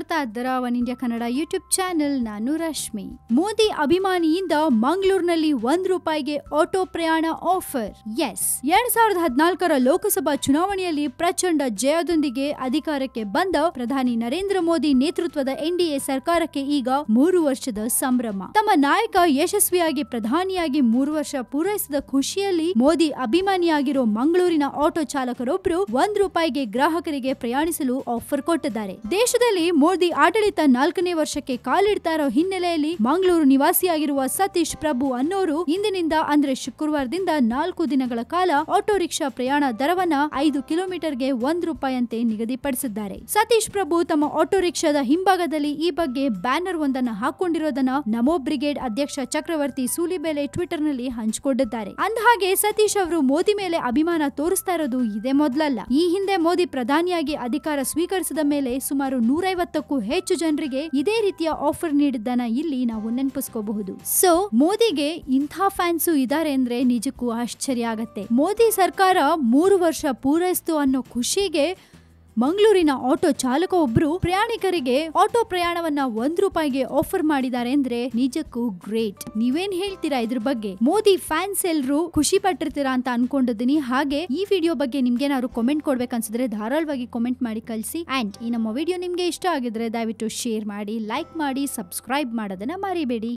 ನೋಡ್ತಾ ಇದ್ದೀರಾ one India Kannada YouTube channel. ನಾನು ರಶ್ಮಿ. ಮೋದಿ ಅಭಿಮಾನಿಯಿಂದ ಮಂಗಳೂರಿನಲ್ಲಿ ₹1 ಆಟೋ ಪ್ರಯಾಣ ಆಫರ್. ಎಸ್, 2014ರ ಲೋಕಸಭಾ ಚುನಾವಣೆಯಲ್ಲಿ ಪ್ರಚಂಡ ಜಯದೊಂದಿಗೆ ಅಧಿಕಾರಕ್ಕೆ ಬಂದ ಪ್ರಧಾನಿ ನರೇಂದ್ರ ಮೋದಿ ನೇತೃತ್ವದ ಎನ್ಡಿಎ ಸರ್ಕಾರಕ್ಕೆ ಈಗ 3 ವರ್ಷದ ಸಂಭ್ರಮ. ತಮ್ಮ ನಾಯಕ ಯಶಸ್ವಿಯಾಗಿ ಪ್ರಧಾನಿಯಾಗಿ 3 ವರ್ಷ ಪೂರೈಸಿದ ಖುಷಿಯಲ್ಲಿ ಮೋದಿ ಅಭಿಮಾನಿಯಾಗಿರೋ ಮಂಗಳೂರಿನ ಆಟೋ ಚಾಲಕರೊಬ್ಬರು ₹1 ಗ್ರಾಹಕರಿಗೆ ಪ್ರಯಾಣಿಸಲು ಆಫರ್ ಕೊಟ್ಟಿದ್ದಾರೆ. ದೇಶದಲ್ಲಿ ಮೋದಿ ಆಡಳಿತ 4ನೇ ವರ್ಷಕ್ಕೆ ಕಾಲಿಡ್ತಾ ಇರೋ ಹಿನ್ನೆಲೆಯಲ್ಲಿ ಮಂಗಳೂರು ನಿವಾಸಿಯಾಗಿರುವ ಸತೀಶ್ ಪ್ರಭು ಅನ್ನೋರು ಇಂದಿನಿಂದ ಅಂದ್ರೆ ಶುಕ್ರವಾರದಿಂದ 4 ದಿನಗಳ ಕಾಲ ಆಟೋ ರಿಕ್ಷಾ ಪ್ರಯಾಣ ದರವನ್ನ 5 ಕಿಲೋಮೀಟರ್ಗೆ ₹1 ಅಂತೆ ನಿಗದಿಪಡಿಸಿದ್ದಾರೆ. ಸತೀಶ್ ಪ್ರಭು ತಮ್ಮ ಆಟೋ ರಿಕ್ಷಾದ ಹಿಂಭಾಗದಲ್ಲಿ ಈ ಬಗ್ಗೆ ಬ್ಯಾನರ್ ಒಂದನ್ನು ಹಾಕೊಂಡಿರೋದನ್ನ ನಮೋ ಬ್ರಿಗೇಡ್ ಅಧ್ಯಕ್ಷ ಚಕ್ರವರ್ತಿ ಸೂಲಿಬೇಲೆ ಟ್ವಿಟರ್ ನಲ್ಲಿ ಹಂಚಿಕೊಂಡಿದ್ದಾರೆ. ಅಂದಹಾಗೆ ಸತೀಶ್ ಅವರು ಮೋದಿ ಮೇಲೆ ಅಭಿಮಾನ ತೋರಿಸ್ತಾ ಇರೋದು ಇದೇ ಮೊದಲಲ್ಲ. ಈ ಹಿಂದೆ ಮೋದಿ ಪ್ರಧಾನಿಯಾಗಿ ಅಧಿಕಾರ ಸ್ವೀಕರಿಸಿದ ಮೇಲೆ ಸುಮಾರು 150ಕ್ಕೂ ಹೆಚ್ಚು ಜನರಿಗೆ ಇದೇ ರೀತಿಯ ಆಫರ್ ನೀಡಿದ್ದನ್ನ ಇಲ್ಲಿ ನಾವು ನೆನಪಿಸ್ಕೋಬಹುದು. ಸೊ ಮೋದಿಗೆ ಇಂಥ ಫ್ಯಾನ್ಸು ಇದಾರೆ ಅಂದ್ರೆ ನಿಜಕ್ಕೂ ಆಶ್ಚರ್ಯ ಆಗತ್ತೆ. ಮೋದಿ ಸರ್ಕಾರ 3 ವರ್ಷ ಪೂರೈಸ್ತು ಅನ್ನೋ ಖುಷಿಗೆ ಮಂಗಳೂರಿನ ಆಟೋ ಚಾಲಕ ಒಬ್ರು ಪ್ರಯಾಣಿಕರಿಗೆ ಆಟೋ ಪ್ರಯಾಣವನ್ನ ₹1 ಆಫರ್ ಮಾಡಿದ್ದಾರೆ ಅಂದ್ರೆ ನಿಜಕ್ಕೂ ಗ್ರೇಟ್. ನೀವೇನ್ ಹೇಳ್ತೀರಾ ಇದ್ರ ಬಗ್ಗೆ? ಮೋದಿ ಫ್ಯಾನ್ಸ್ ಎಲ್ರು ಖುಷಿ ಪಟ್ಟಿರ್ತೀರಾ ಅಂತ ಅನ್ಕೊಂಡಿದ್ದೀನಿ. ಹಾಗೆ ಈ ವಿಡಿಯೋ ಬಗ್ಗೆ ನಿಮ್ಗೇನಾದ್ರು ಕಾಮೆಂಟ್ ಕೊಡ್ಬೇಕನ್ಸಿದ್ರೆ ಧಾರಾಳವಾಗಿ ಕಾಮೆಂಟ್ ಮಾಡಿ ಕಳಿಸಿ. ಅಂಡ್ ಈ ನಮ್ಮ ವಿಡಿಯೋ ನಿಮ್ಗೆ ಇಷ್ಟ ಆಗಿದ್ರೆ ದಯವಿಟ್ಟು ಶೇರ್ ಮಾಡಿ, ಲೈಕ್ ಮಾಡಿ, ಸಬ್ಸ್ಕ್ರೈಬ್ ಮಾಡೋದನ್ನ ಮರಿಬೇಡಿ.